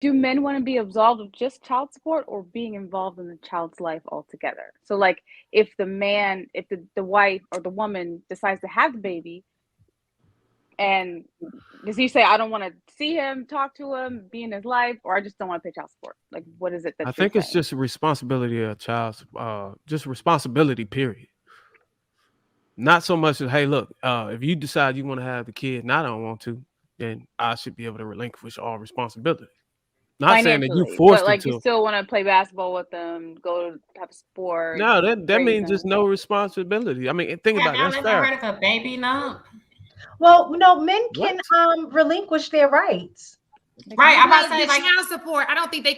do men want to be absolved of just child support or being involved in the child's life altogether? So like if the wife or the woman decides to have the baby, and does he say, I don't want to see him, talk to him, be in his life, or I just don't want to pay child support? Like, what is it that I you're think it's saying? just a responsibility of a child's, just responsibility, period. Not so much as, hey, look, if you decide you want to have the kid and I don't want to, then I should be able to relinquish all responsibility. Not saying that you Financially, but forced them like you to. still want to play basketball with them, go to have a sport, No, that raise means just them. no responsibility. I mean, think Have about it. y'all That's ever fair. heard of a baby nump? Well, no, men What? can relinquish their rights. Right, I'm about Well, to say the like child support, I don't think they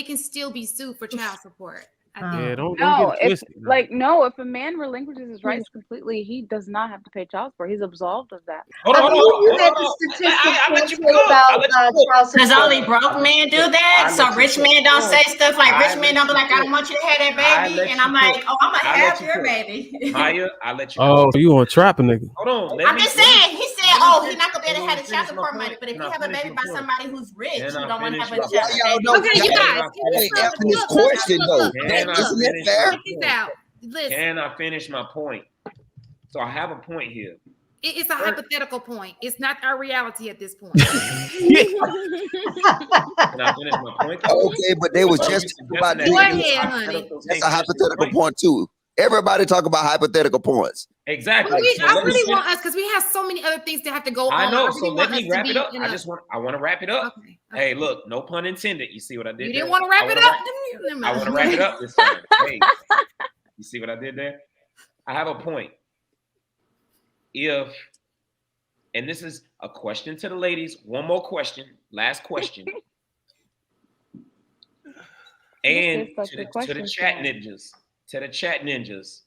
can still be sued for child support. I think. Yeah, don't get No, it if twisted. man. if a man relinquishes his rights completely, he does not have to pay child support. He's absolved of that. Hold I on, believe hold on, you hold read on, the hold on. statistics I let you yesterday cook. about I let you cook. child because support. only broke men do that. I So let you rich cook. men don't say stuff like I rich men let don't be you like, I cook. don't want you to have that I baby. let And you I'm like, cook. oh, I'm gonna I let have you your cook. baby. Maya, I let you Oh, cook. so you want to trap a nigga? Hold on. Let I'm me just let me- saying, he said, let me oh, finish- he's not gonna be able to let have me the child finish my support money. point. But if Can you I have a finish baby my by point? somebody who's rich, Can you I don't want to finish have a my child. point? baby. Okay, you Can guys, I can we finish- stop? Asking this Look, look, question look, though. look. Can I Isn't that finish fair? my Check this point? out. Listen, Can I finish my point? So I have a point here. it's a hypothetical point. It's not our reality at this point. Can I finish my point? Okay, but they was Are just you talking about suggesting Go that digging. ahead, honey. hypotheticals That's can't a finish their hypothetical point? point too. Everybody talk about hypothetical points. Exactly. But So I let me really finish- want us because we have so many other things that have to go on. I know. really So let want us me to wrap be it up. in I a- want to wrap it up. Okay. Hey, look, no pun intended. You see what I did You there? didn't want to wrap I it wanna up. I want to wrap it up this time. Hey, you see what I did there? I have a point. If, and this is a question to the ladies, one more question, last question. And This is to such a the question chat tonight. ninjas,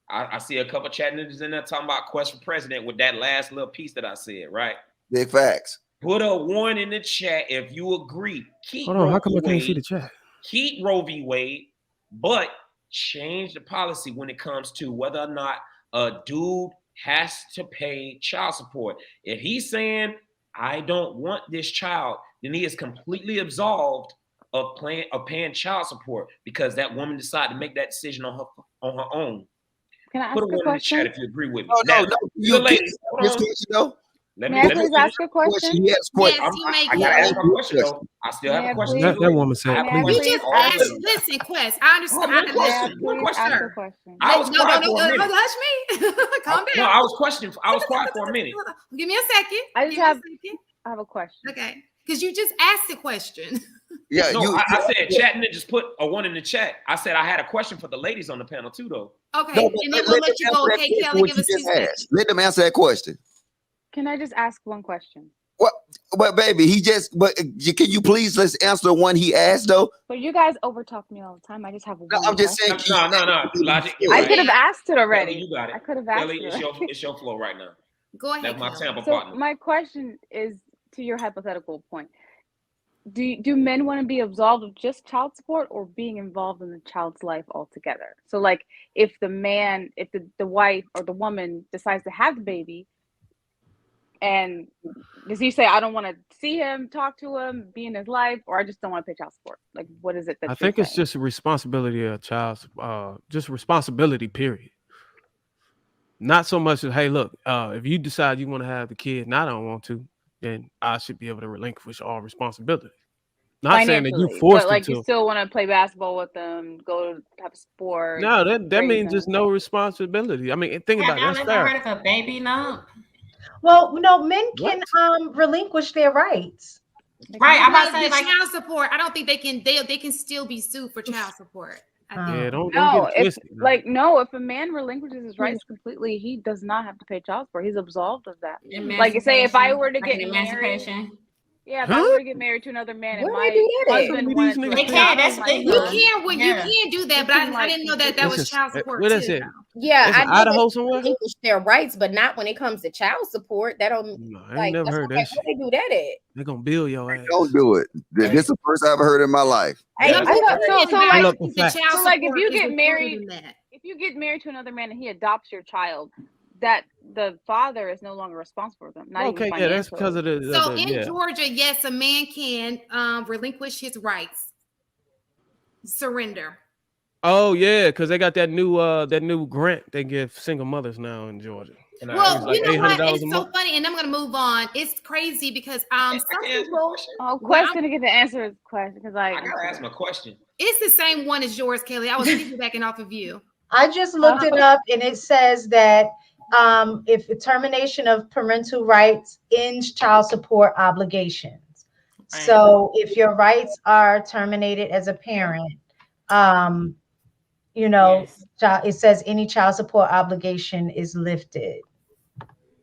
I see a couple chat ninjas in there talking about quest for president with that last little piece that I said, right? Big facts. Put a one in the chat if you agree. Keep Hold on, Roe how come v. I can't see Wade, the chat? keep Roe v. Wade, but change the policy when it comes to whether or not a dude has to pay child support. If he's saying, I don't want this child, then he is completely absolved of paying child support because that woman decided to make that decision on her own. Can I ask Put a a one in the question? chat if you agree with me. No, Now, no. the You ladies, this hold on. question though. Let May I me please finish. ask a question? He asked Yes, question. you may. I gotta ask my question though. I still have May a I question. please? That woman said, I have a May I You question please just for all the ask? asked. ladies. Listen, Quest. I I have understand. one May I question. please One ask a question. question? I was quiet for a minute. Hush me. Calm down. No, I was quiet for a minute. Give me a second. I just Give me a have second. I have a question. Okay, because you just asked the question. Yeah, No, you. I said chat ninjas put a one in the chat. I said I had a question for the ladies on the panel too, though. Okay, No, and then but we'll let let you them go. answer that Okay, question Kelly, what give you us 2 just seconds. asked. Let them answer that question. Can I just ask one question? What? But baby, he just. But can you please let's answer the one he asked though? But you guys overtalk me all the time. I just have one No, I'm just question. saying. No. Logic, you're I right. could have asked it Kelly, already. you got it. I could have asked Kelly, it. it's your flow right now. Go ahead. That's my Kelly. Tampa So partner. my question is to your hypothetical point. Do men want to be absolved of just child support or being involved in the child's life altogether? So like if the wife or the woman decides to have the baby, and does he say, I don't want to see him, talk to him, be in his life, or I just don't want to pay child support? Like, what is it that I you're think it's saying? just a responsibility of a child's, just responsibility, period. Not so much as, hey, look, if you decide you want to have the kid and I don't want to, then I should be able to relinquish all responsibility. Not saying that you Financially, forced but them like you to. still want to play basketball with them, go to have a sport, No, that raise means just them. no responsibility. I mean, think Have about it. y'all That's ever fair. heard of a baby nump? Well, no, men What? can relinquish their rights. Right, I'm Well, about to say the like child support, I don't think they can still be sued for child support. I think. Yeah, don't No, get it if twisted. man. if a man relinquishes his rights completely, he does not have to pay child support. He's absolved of that. Like say if I were to like get an married, emancipation. if Huh? I were to get married to another man and Where they my do that at? husband These wanted to niggas They pay- can. adopt That's my legal. You son, can you Yeah. can do that, he but can, I like, didn't know that completely- was This is- child support what too. is it? though. Yeah, It's I in know Idaho they somewhere? relinquish their rights, but not when it comes to child support. That don't No, I ain't like never that's heard okay. that Where shit. they do that at? They're gonna bill your ass. Don't do it. This is the first I've ever heard in my life. Hey, No, I thought so. So Pull like, up the the facts. child so like if support you is get included married, in that. if you get married to another man and he adopts your child, that the father is no longer responsible for them. Not Okay, even yeah, that's because financially. of the So in yeah. Georgia, yes, a man can relinquish his rights, surrender. Oh yeah, because they got that new grant they give single mothers now in Georgia. And Well, It's like you know what? $800 It's a so month. funny, and I'm gonna move on. It's crazy because I some can ask my people. question. Oh, Well, Quest gonna get to answer his question because I gotta ask my question. It's the same one as yours, Kelly. I was piggybacking off of you. I just looked it up, and it says that if the termination of parental rights ends child support obligations. Right. So if your rights are terminated as a parent, you know, Yes. it says any child support obligation is lifted.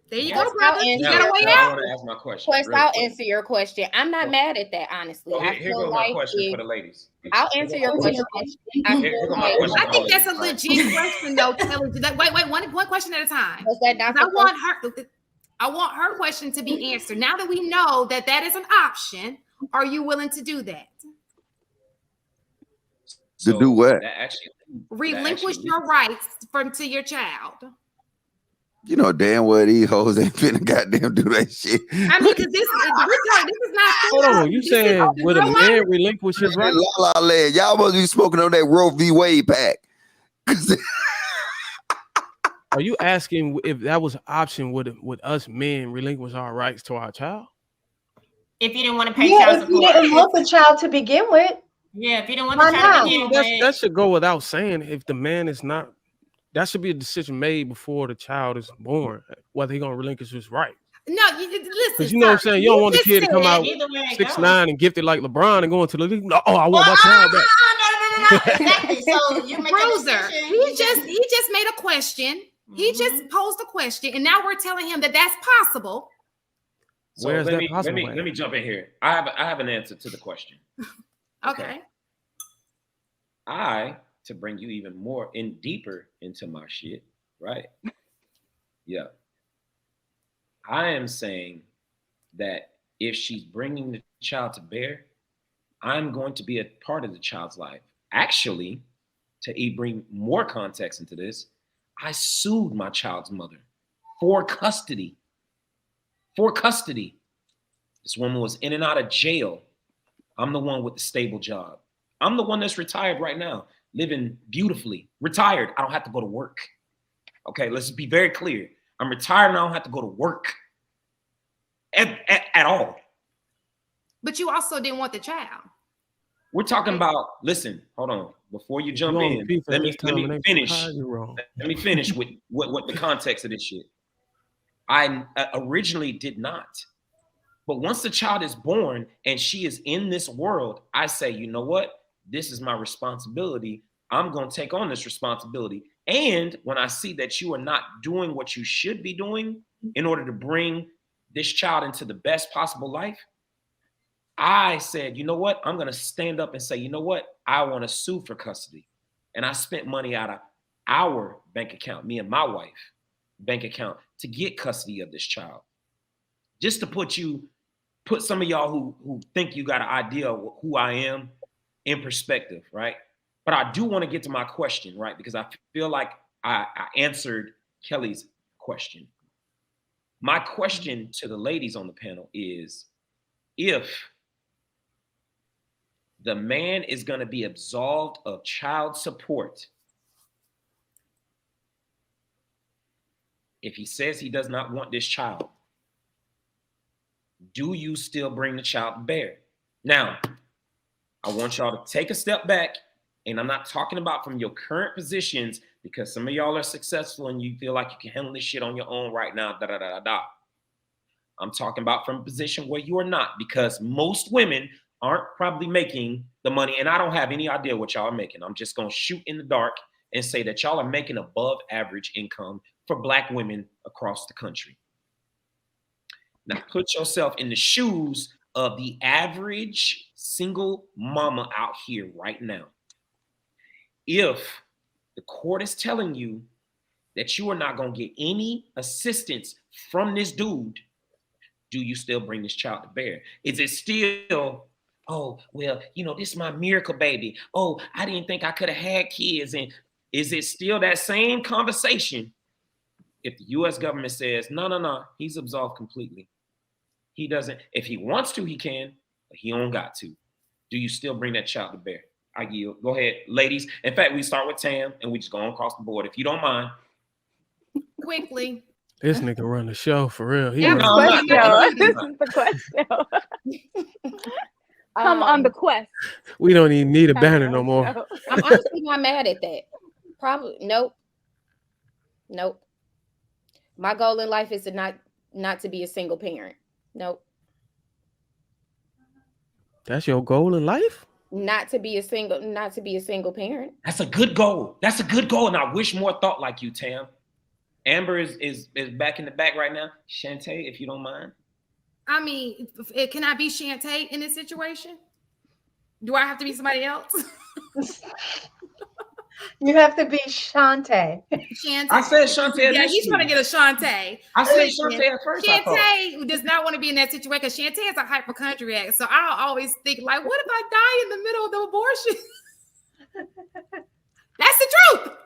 There you Yeah. go, brother. You Now, got a way now I out. want to ask my question. Quest, real I'll quick. answer your question. I'm not So- mad at that, honestly. So I here feel goes my like question for the ladies. I'll answer your question. I Here feel go my like question. I think that's a legit question, though, Kelly. Wait, one question at a time. was that not I the want her question to be answered. Now that we know that that is an option, are you willing to do that? To do what? That actually, Relinquish your rights to your child. You know damn well these hoes ain't finna goddamn do that shit. I mean, because this is not fair. Hold on, you This is saying open would a real life. man relinquish his rights? La la land. Y'all must be smoking on that Roe V Wade pack. Are you asking if that was an option, would us men relinquish our rights to our child? If you didn't want to pay Yeah, child if you support. didn't want the child to begin with, Yeah, if you didn't want Why the child not? to begin That with. should go without saying. If the man is not, that should be a decision made before the child is born, whether he's gonna relinquish his rights. No, listen. Because you know what I'm sir, saying, you don't want the just kid to come said- out Either way it 6'9" and gifted like LeBron and going to the league. No, I want my Well, child back. no. Exactly. So you make a Bruiser, decision. he just made a question. He just posed a question, and now we're telling him that that's possible. So Where is let that me possible let at? me jump in here. I have an answer to the question. Okay. To bring you even more deeper into my shit, right? Yeah. I am saying that if she's bringing the child to bear, I'm going to be a part of the child's life. Actually, to bring more context into this, I sued my child's mother for custody. For custody. This woman was in and out of jail. I'm the one with the stable job. I'm the one that's retired right now, living beautifully. Retired. I don't have to go to work. Okay, let's be very clear. I'm retired and I don't have to go to work at all. But you also didn't want the child. We're talking about, listen, hold on. Before you jump You on in, repeat let that me this time and they finish. fired you wrong. Let me finish with what the context of this shit. I originally did not. But once the child is born and she is in this world, I say, you know what? This is my responsibility. I'm going to take on this responsibility. And when I see that you are not doing what you should be doing in order to bring this child into the best possible life, I said, you know what? I'm going to stand up and say, you know what? I want to sue for custody. And I spent money out of our bank account, me and my wife bank account, to get custody of this child. Just to put some of y'all who think you got an idea of who I am in perspective, right? But I do want to get to my question, right? Because I feel like I answered Kelly's question. My question to the ladies on the panel is, if the man is going to be absolved of child support, if he says he does not want this child, do you still bring the child to bear? Now, I want y'all to take a step back, and I'm not talking about from your current positions, because some of y'all are successful and you feel like you can handle this shit on your own right now, I'm talking about from a position where you are not, because most women aren't probably making the money, and I don't have any idea what y'all are making. I'm just going to shoot in the dark and say that y'all are making above average income for Black women across the country. Now, put yourself in the shoes of the average single mama out here right now. If the court is telling you that you are not going to get any assistance from this dude, do you still bring this child to bear? Is it still, oh, well, you know, this is my miracle baby. Oh, I didn't think I could have had kids. And is it still that same conversation if the U.S. government says, no, he's absolved completely. He doesn't, if he wants to, he can, but he don't got to. Do you still bring that child to bear? I yield. Go ahead, ladies. In fact, we start with Tam and we just go on across the board. If you don't mind. Quickly. This nigga run the show for real. He Yeah, run This is the question. Come on the quest. We don't even need a banner no more. I'm honestly not mad at that. Probably nope. My goal in life is to not to be a single parent. Nope. That's your goal in life? Not to be a single parent. That's a good goal. That's a good goal. And I wish more thought like you, Tam. Amber is back in the back right now. Shantae, if you don't mind. I mean, can I be Shantae in this situation? Do I have to be somebody else? You have to be Shantae. Shantae. I said Shantae. Yeah, he's trying to get a Shantae. I said Shantae at first. Shantae does not want to be in that situation because Shantae is a hypochondriac. So I always think, like, what if I die in the middle of the abortion? That's the truth.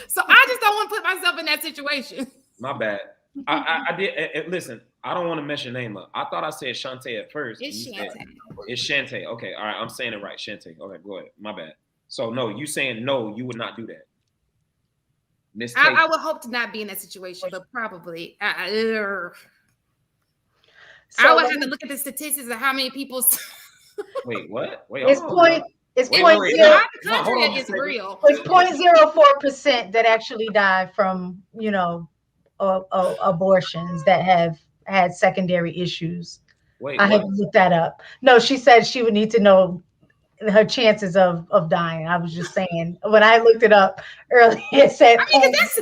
So I just don't want to put myself in that situation. My bad. I did. Listen, I don't want to mess your name up. I thought I said Shantae at first. It's Shantae. It's Shantae. Okay, all right. I'm saying it right. Shantae. Okay, go ahead. My bad. So no, you saying no, you would not do that. Miss I would hope to not be in that situation, but probably. I would have to look at the statistics of how many people. Wait, what? Wait, it's point. It's point is real. It's 0.04% that actually die from abortions that have had secondary issues. Wait, I had to look that up. No, she said she would need to know her chances of dying. I was just saying when I looked it up earlier, it said. I mean, you guys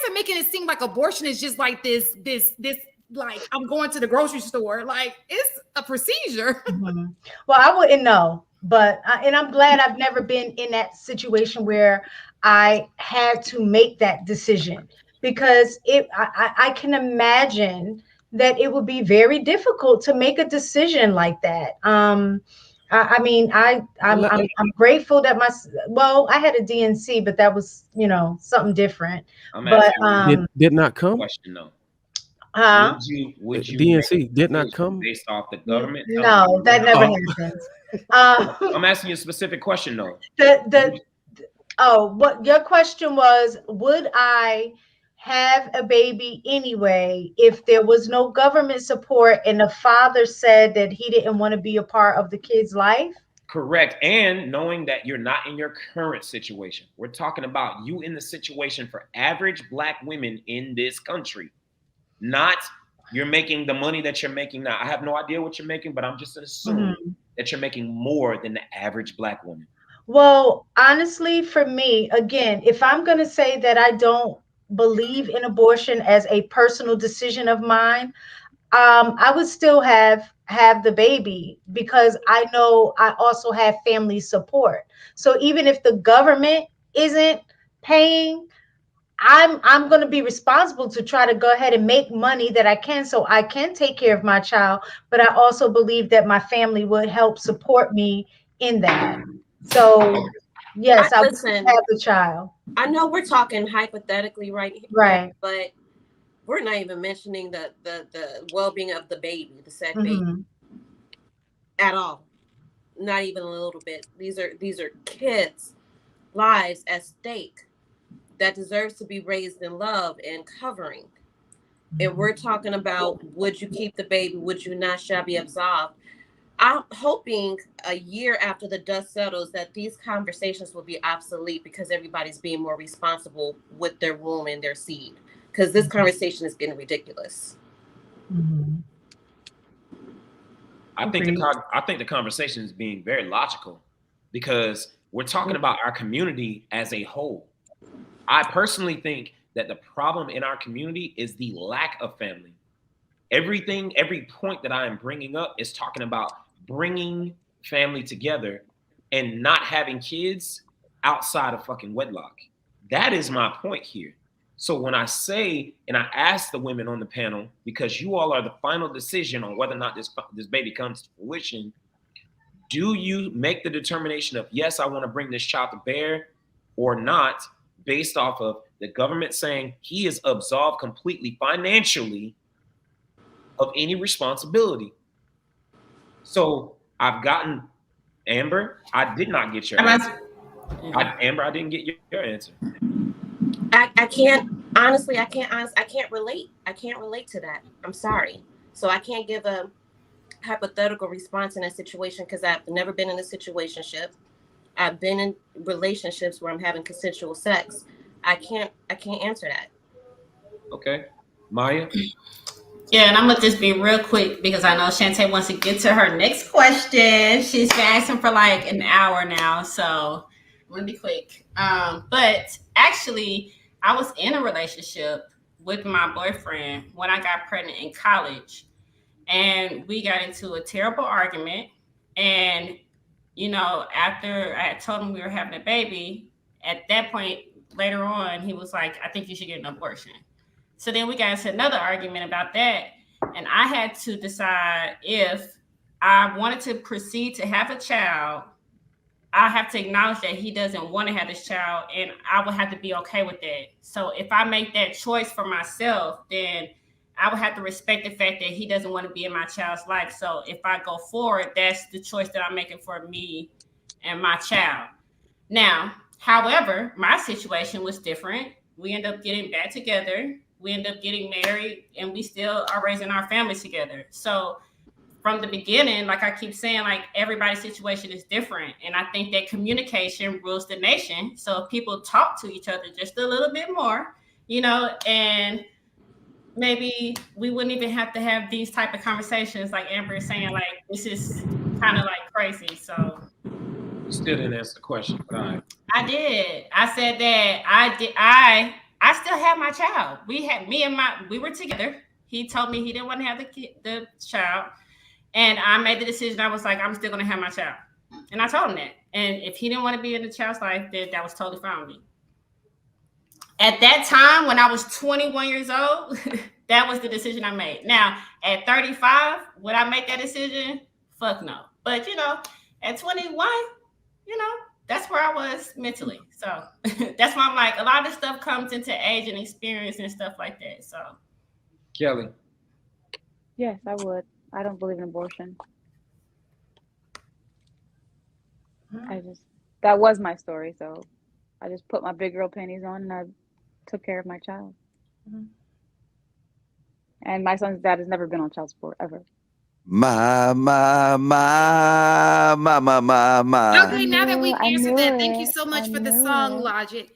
are making it seem like abortion is just like this like I'm going to the grocery store. Like it's a procedure. Mm-hmm. Well, I wouldn't know, but I'm glad I've never been in that situation where I had to make that decision because I can imagine that it would be very difficult to make a decision like that. I mean, I'm grateful that I had a DNC, but that was, something different. Did not come. Question though. Would you DNC did not come based off the government? No, that never happened. I'm asking you a specific question though. What your question was, would I have a baby anyway if there was no government support and the father said that he didn't want to be a part of the kid's life? Correct. And knowing that you're not in your current situation. We're talking about you in the situation for average Black women in this country. Not you're making the money that you're making now. I have no idea what you're making, but I'm just assuming that you're making more than the average Black woman. Well, honestly, for me, again, if I'm going to say that I don't believe in abortion as a personal decision of mine, I would still have the baby because I know I also have family support. So even if the government isn't paying, I'm going to be responsible to try to go ahead and make money that I can so I can take care of my child. But I also believe that my family would help support me in that. So yes, I would have the child. I know we're talking hypothetically right, but we're not even mentioning the well-being of the baby, the said baby, at all. Not even a little bit. These are kids' lives at stake that deserves to be raised in love and covering. And we're talking about, would you keep the baby? Would you not? Shall be absolved? I'm hoping a year after the dust settles that these conversations will be obsolete because everybody's being more responsible with their womb and their seed. Because this conversation is getting ridiculous. I think the conversation is being very logical because we're talking about our community as a whole. I personally think that the problem in our community is the lack of family. Every point that I am bringing up is talking about bringing family together and not having kids outside of fucking wedlock. That is my point here. So when I say, and I ask the women on the panel, because you all are the final decision on whether or not this baby comes to fruition, do you make the determination of, yes, I want to bring this child to bear or not, based off of the government saying he is absolved completely financially of any responsibility. So I've gotten, Amber, I did not get your answer. Amber, I didn't get your answer. I can't honestly. I can't relate. I can't relate to that. I'm sorry. So I can't give a hypothetical response in a situation because I've never been in a situationship. I've been in relationships where I'm having consensual sex. I can't answer that. Okay, Maya. Yeah, and I'm gonna just be real quick because I know Shantae wants to get to her next question. She's been asking for like an hour now, so I'm gonna be quick. But actually, I was in a relationship with my boyfriend when I got pregnant in college, and we got into a terrible argument. And you know, after I had told him we were having a baby, at that point later on, he was like, "I think you should get an abortion." So then we got into another argument about that. And I had to decide if I wanted to proceed to have a child. I have to acknowledge that he doesn't want to have this child, and I would have to be okay with that. So if I make that choice for myself, then I would have to respect the fact that he doesn't want to be in my child's life. So if I go forward, that's the choice that I'm making for me and my child. Now, however, my situation was different. We ended up getting back together. We end up getting married, and we still are raising our families together. So from the beginning, like I keep saying, like everybody's situation is different. And I think that communication rules the nation. So if people talk to each other just a little bit more, you know, and maybe we wouldn't even have to have these type of conversations like Amber is saying, like this is kind of like crazy. So You still didn't answer the question, but all right. I did. I said that I still have my child. We were together. He told me he didn't want to have the child. And I made the decision. I was like, I'm still going to have my child. And I told him that. And if he didn't want to be in the child's life, then that was totally fine with me. At that time, when I was 21 years old, that was the decision I made. Now, at 35, would I make that decision? Fuck no. But, you know, at 21, you know, that's where I was mentally. So that's why I'm like, a lot of this stuff comes into age and experience and stuff like that. So, Kelly. Yes, I would. I don't believe in abortion. That was my story. So I just put my big girl panties on and I took care of my child. And my son's dad has never been on child support ever. My. okay, now that we've answered that, thank you so much for the song, Logic.